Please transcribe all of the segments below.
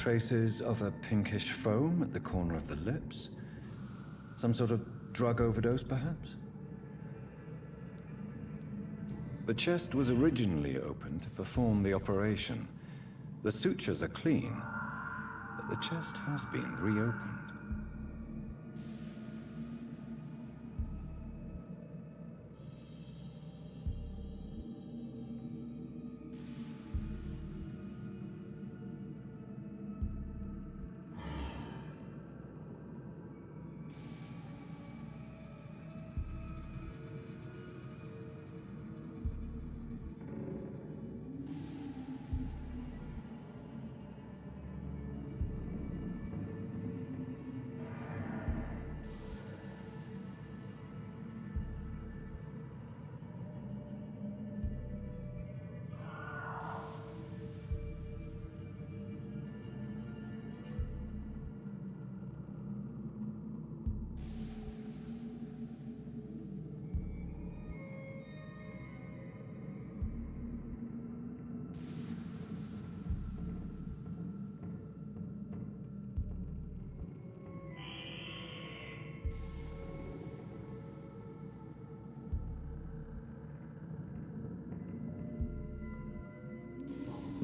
traces of a pinkish foam at the corner of the lips. Some sort of drug overdose, perhaps? The chest was originally open to perform the operation. The sutures are clean, but the chest has been reopened.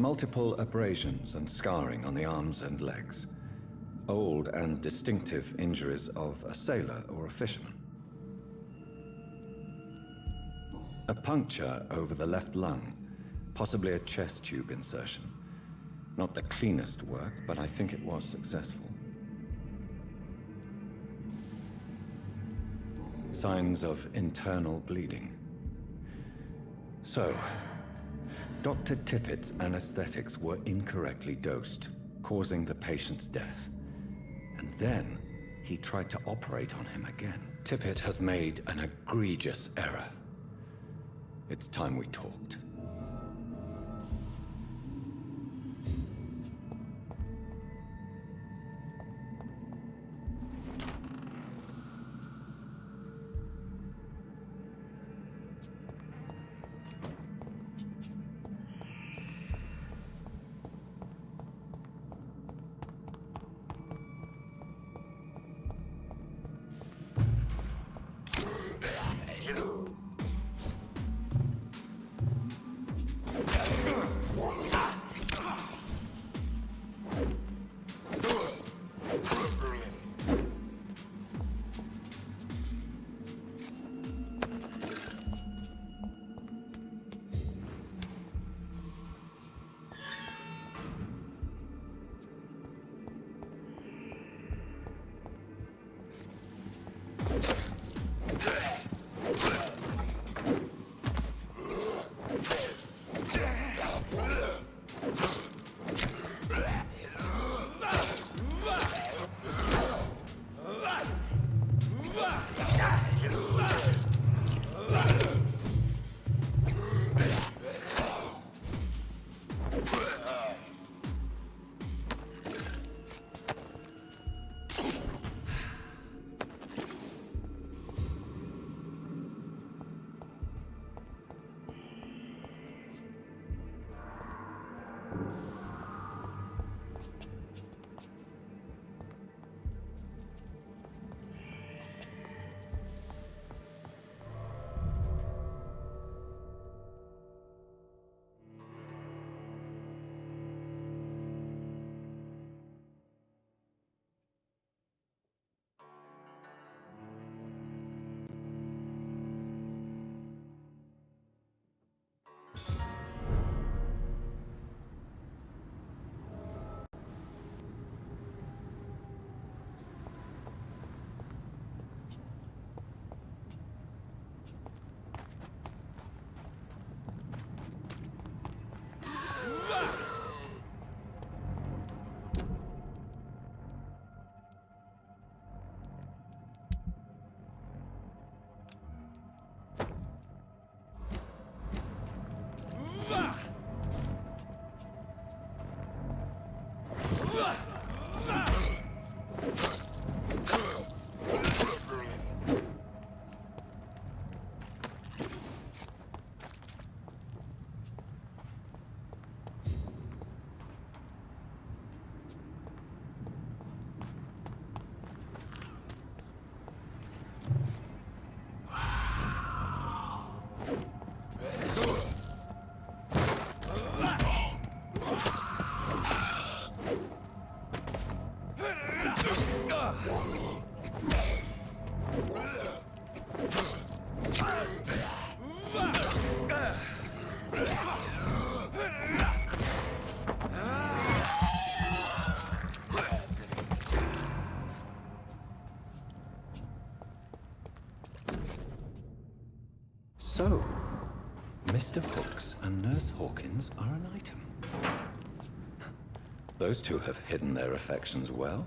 Multiple abrasions and scarring on the arms and legs. Old and distinctive injuries of a sailor or a fisherman. A puncture over the left lung, possibly a chest tube insertion. Not the cleanest work, but I think it was successful. Signs of internal bleeding. So, Dr. Tippett's anesthetics were incorrectly dosed, causing the patient's death. And then he tried to operate on him again. Tippett has made an egregious error. It's time we talked. So, Mr. Hooks and Nurse Hawkins are an item. Those two have hidden their affections well.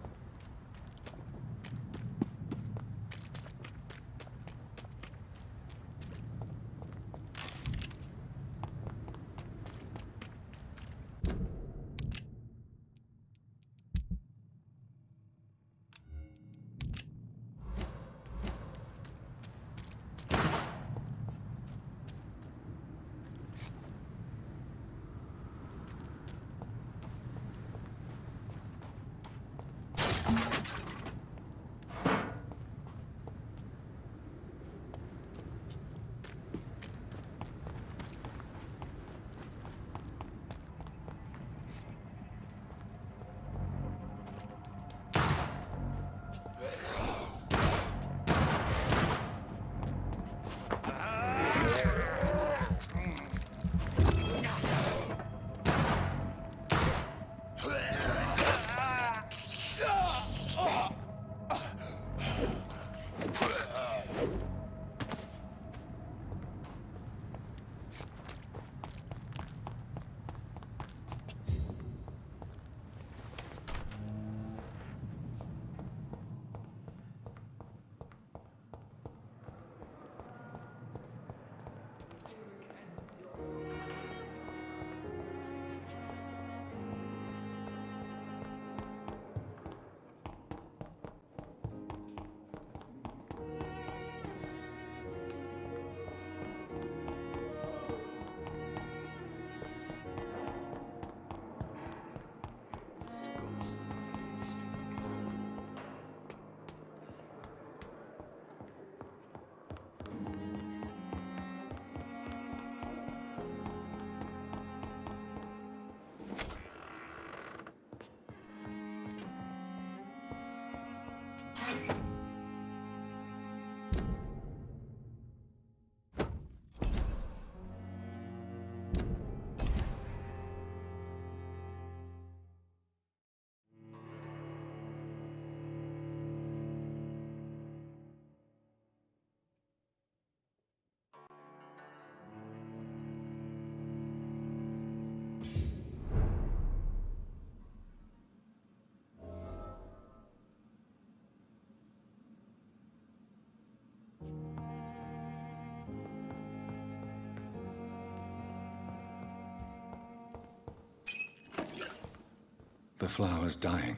The flower's dying.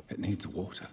It needs water.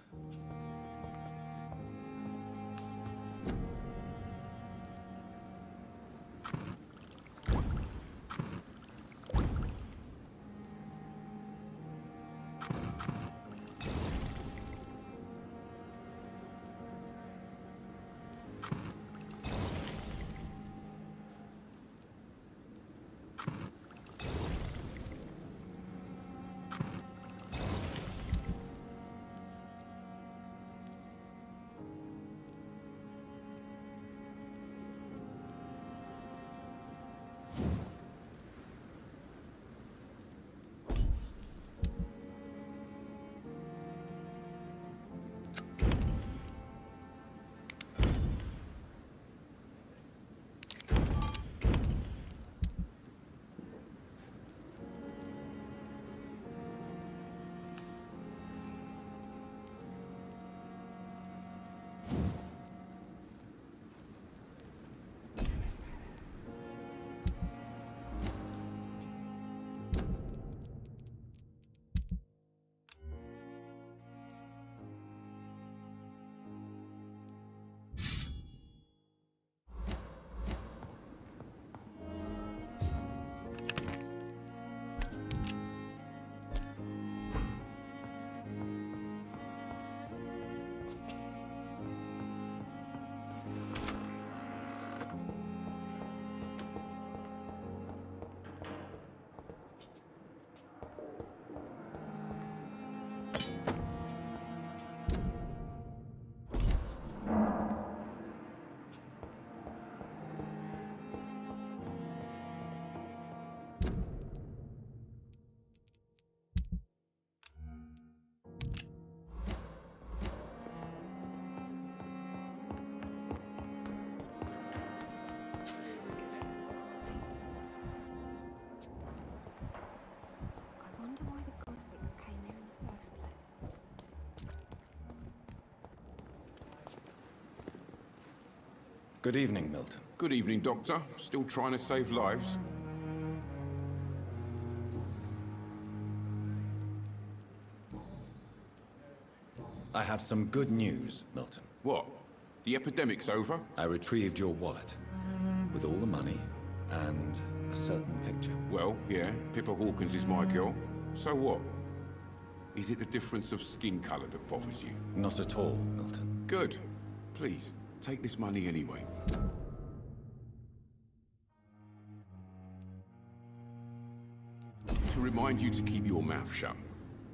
Good evening, Milton. Good evening, Doctor. Still trying to save lives? I have some good news, Milton. What? The epidemic's over? I retrieved your wallet, with all the money and a certain picture. Well, yeah, Pippa Hawkins is my girl. So what? Is it the difference of skin color that bothers you? Not at all, Milton. Good. Please, take this money anyway. To remind you to keep your mouth shut.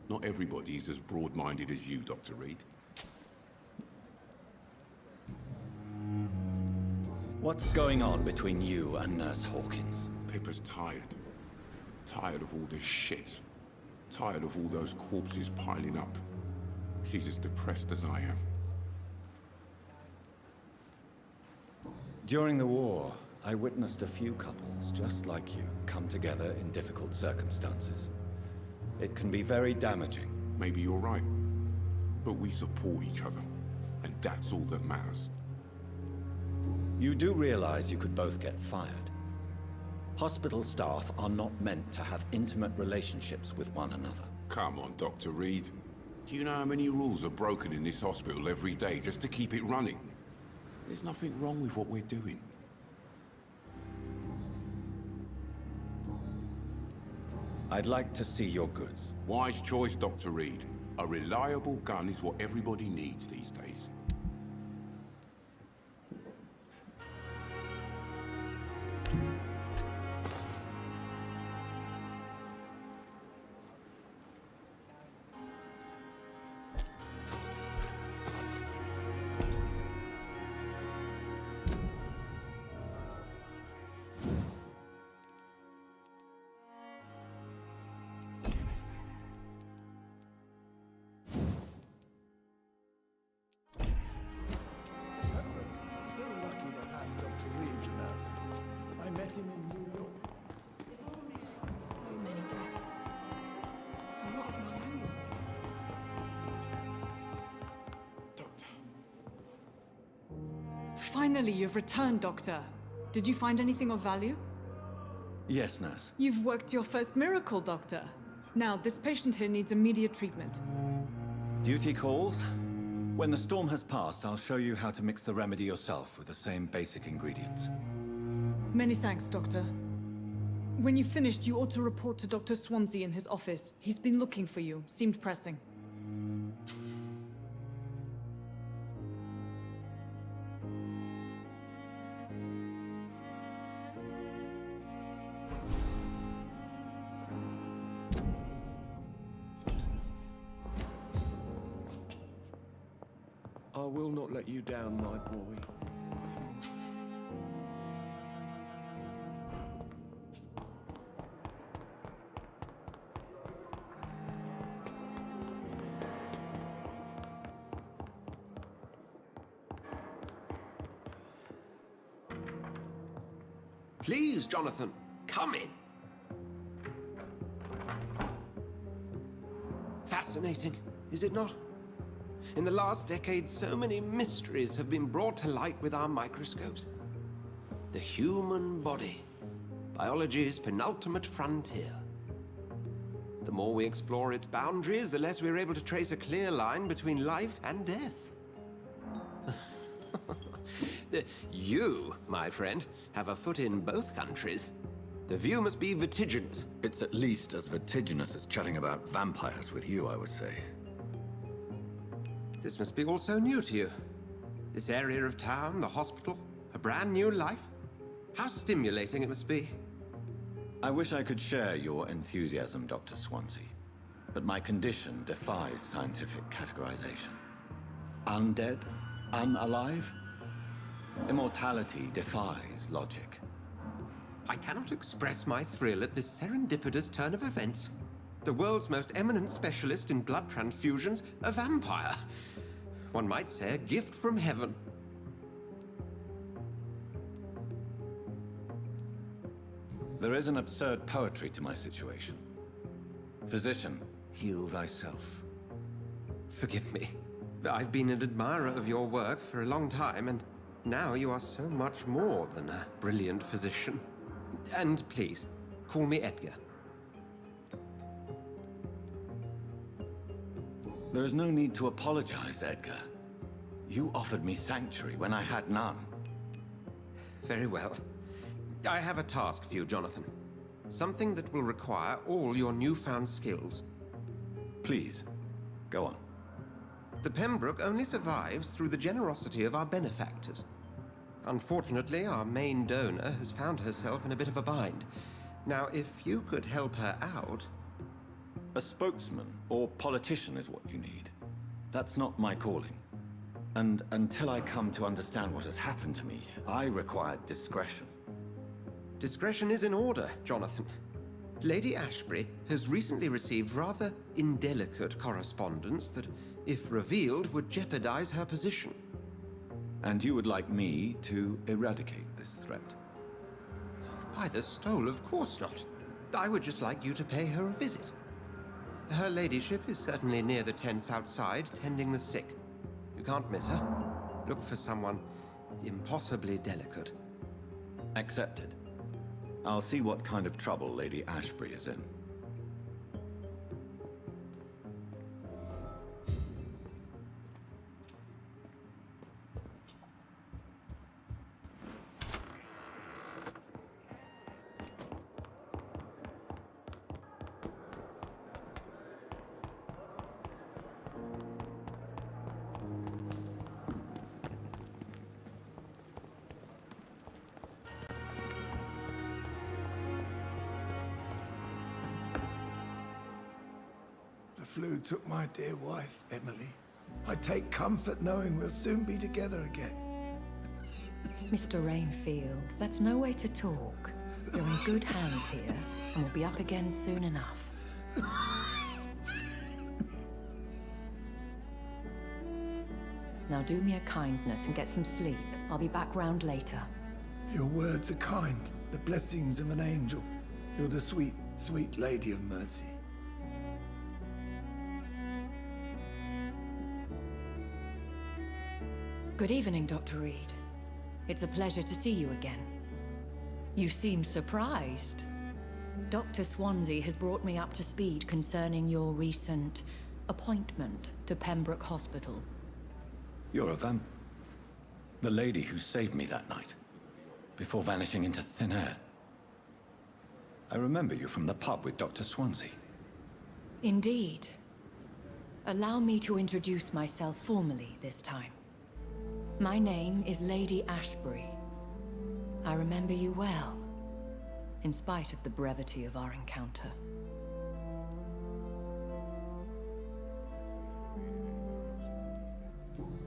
Not everybody is as broad-minded as you, Dr. Reed. What's going on between you and Nurse Hawkins? Pippa's tired. Tired of all this shit. Tired of all those corpses piling up. She's as depressed as I am. During the war, I witnessed a few couples just like you come together in difficult circumstances. It can be very damaging. Maybe you're right. But we support each other. And that's all that matters. You do realize you could both get fired. Hospital staff are not meant to have intimate relationships with one another. Come on, Dr. Reed. Do you know how many rules are broken in this hospital every day just to keep it running? There's nothing wrong with what we're doing. I'd like to see your goods. Wise choice, Dr. Reed. A reliable gun is what everybody needs these days. Finally, you've returned, Doctor. Did you find anything of value? Yes, nurse. You've worked your first miracle, Doctor. Now, this patient here needs immediate treatment. Duty calls. When the storm has passed, I'll show you how to mix the remedy yourself with the same basic ingredients. Many thanks, Doctor. When you've finished, you ought to report to Dr. Swansea in his office. He's been looking for you. Seemed pressing. I will not let you down, my boy. Please, Jonathan, come in. Fascinating, is it not? In the last decade, so many mysteries have been brought to light with our microscopes. The human body, biology's penultimate frontier. The more we explore its boundaries, the less we're able to trace a clear line between life and death. You, my friend, have a foot in both countries. The view must be vertiginous. It's at least as vertiginous as chatting about vampires with you, I would say. This must be all so new to you. This area of town, the hospital, a brand new life. How stimulating it must be. I wish I could share your enthusiasm, Dr. Swansea, but my condition defies scientific categorization. Undead? Unalive? Immortality defies logic. I cannot express my thrill at this serendipitous turn of events. The world's most eminent specialist in blood transfusions, a vampire. One might say a gift from heaven. There is an absurd poetry to my situation. Physician, heal thyself. Forgive me. I've been an admirer of your work for a long time, and Now you are so much more than a brilliant physician. And please, call me Edgar. There is no need to apologize, Edgar. You offered me sanctuary when I had none. Very well. I have a task for you, Jonathan. Something that will require all your newfound skills. Please, go on. The Pembroke only survives through the generosity of our benefactors. Unfortunately, our main donor has found herself in a bit of a bind. Now, if you could help her out... A spokesman or politician is what you need. That's not my calling. And until I come to understand what has happened to me, I require discretion. Discretion is in order, Jonathan. Lady Ashbury has recently received rather indelicate correspondence that, if revealed, would jeopardize her position. And you would like me to eradicate this threat? By the stole, of course not. I would just like you to pay her a visit. Her ladyship is certainly near the tents outside, tending the sick. You can't miss her. Look for someone impossibly delicate. Accepted. I'll see what kind of trouble Lady Ashbury is in. The flu took my dear wife, Emily. I take comfort knowing we'll soon be together again. Mr. Rainfield, that's no way to talk. You're in good hands here, and we'll be up again soon enough. Now do me a kindness and get some sleep. I'll be back round later. Your words are kind, the blessings of an angel. You're the sweet, sweet Lady of Mercy. Good evening, Dr. Reed. It's a pleasure to see you again. You seem surprised. Dr. Swansea has brought me up to speed concerning your recent appointment to Pembroke Hospital. You're a vamp... The lady who saved me that night, before vanishing into thin air. I remember you from the pub with Dr. Swansea. Indeed. Allow me to introduce myself formally this time. My name is Lady Ashbury. I remember you well, in spite of the brevity of our encounter.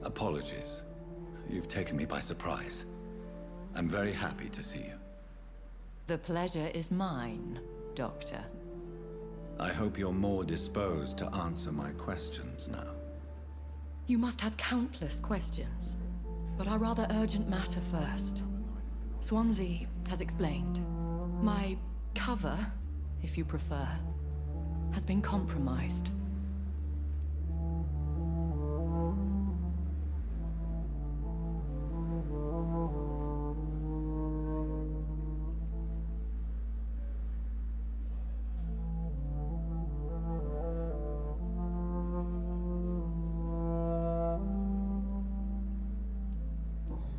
Apologies. You've taken me by surprise. I'm very happy to see you. The pleasure is mine, Doctor. I hope you're more disposed to answer my questions now. You must have countless questions, but our rather urgent matter first. Swansea has explained. My cover, if you prefer, has been compromised.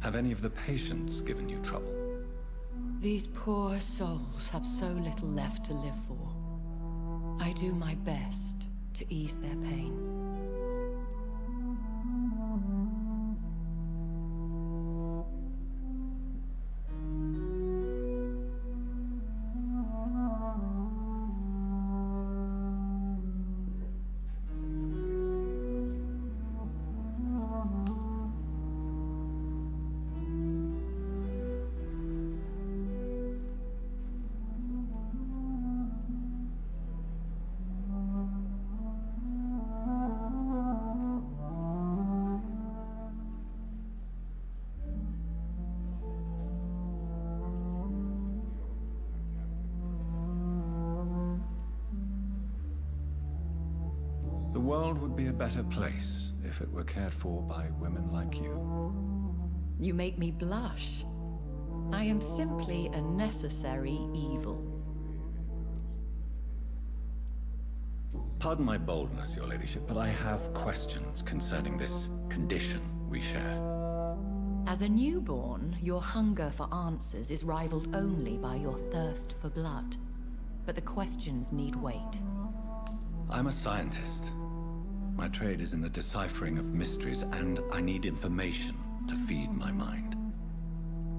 Have any of the patients given you trouble? These poor souls have so little left to live for. I do my best to ease their pain. The world would be a better place if it were cared for by women like you. You make me blush. I am simply a necessary evil. Pardon my boldness, Your Ladyship, but I have questions concerning this condition we share. As a newborn, your hunger for answers is rivaled only by your thirst for blood. But the questions need wait. I'm a scientist. My trade is in the deciphering of mysteries, and I need information to feed my mind.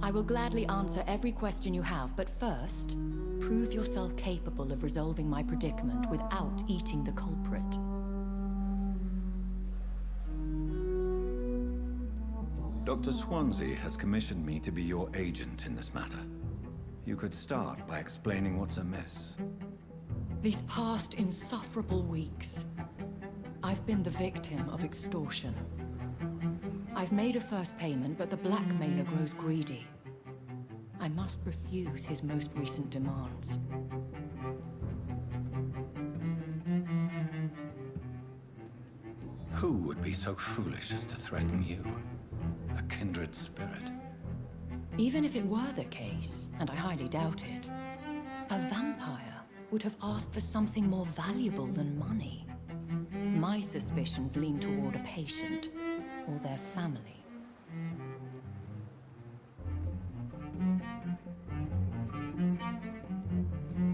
I will gladly answer every question you have, but first, prove yourself capable of resolving my predicament without eating the culprit. Dr. Swansea has commissioned me to be your agent in this matter. You could start by explaining what's amiss. These past insufferable weeks, I've been the victim of extortion. I've made a first payment, but the blackmailer grows greedy. I must refuse his most recent demands. Who would be so foolish as to threaten you? A kindred spirit. Even if it were the case, and I highly doubt it, a vampire would have asked for something more valuable than money. My suspicions lean toward a patient, or their family.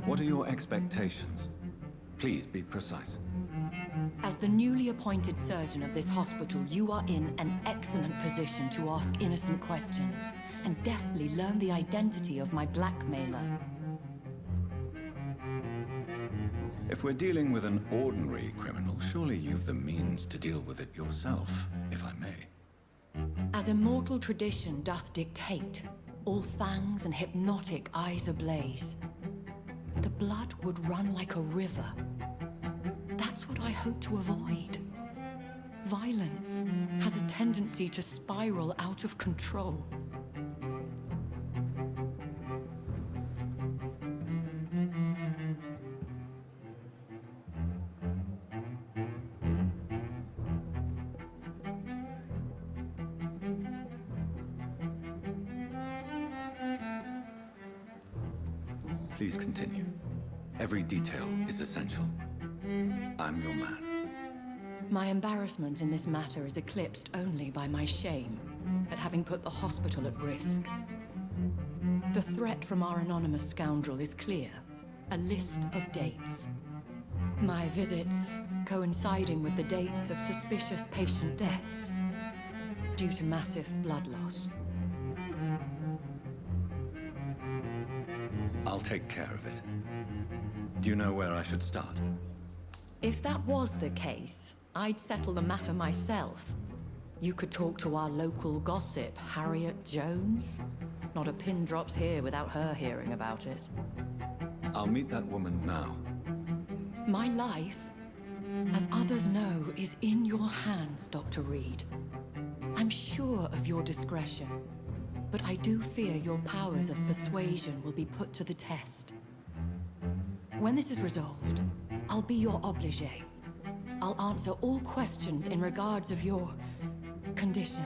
What are your expectations? Please be precise. As the newly appointed surgeon of this hospital, you are in an excellent position to ask innocent questions and deftly learn the identity of my blackmailer. If we're dealing with an ordinary criminal, surely you've the means to deal with it yourself, if I may. As immortal tradition doth dictate, all fangs and hypnotic eyes ablaze, the blood would run like a river. That's what I hope to avoid. Violence has a tendency to spiral out of control. Please continue. Every detail is essential. I'm your man. My embarrassment in this matter is eclipsed only by my shame at having put the hospital at risk. The threat from our anonymous scoundrel is clear. A list of dates. My visits coinciding with the dates of suspicious patient deaths due to massive blood loss. I'll take care of it. Do you know where I should start? If that was the case, I'd settle the matter myself. You could talk to our local gossip, Harriet Jones. Not a pin drops here without her hearing about it. I'll meet that woman now. My life, as others know, is in your hands, Dr. Reed. I'm sure of your discretion, but I do fear your powers of persuasion will be put to the test. When this is resolved, I'll be your obligé. I'll answer all questions in regards of your condition.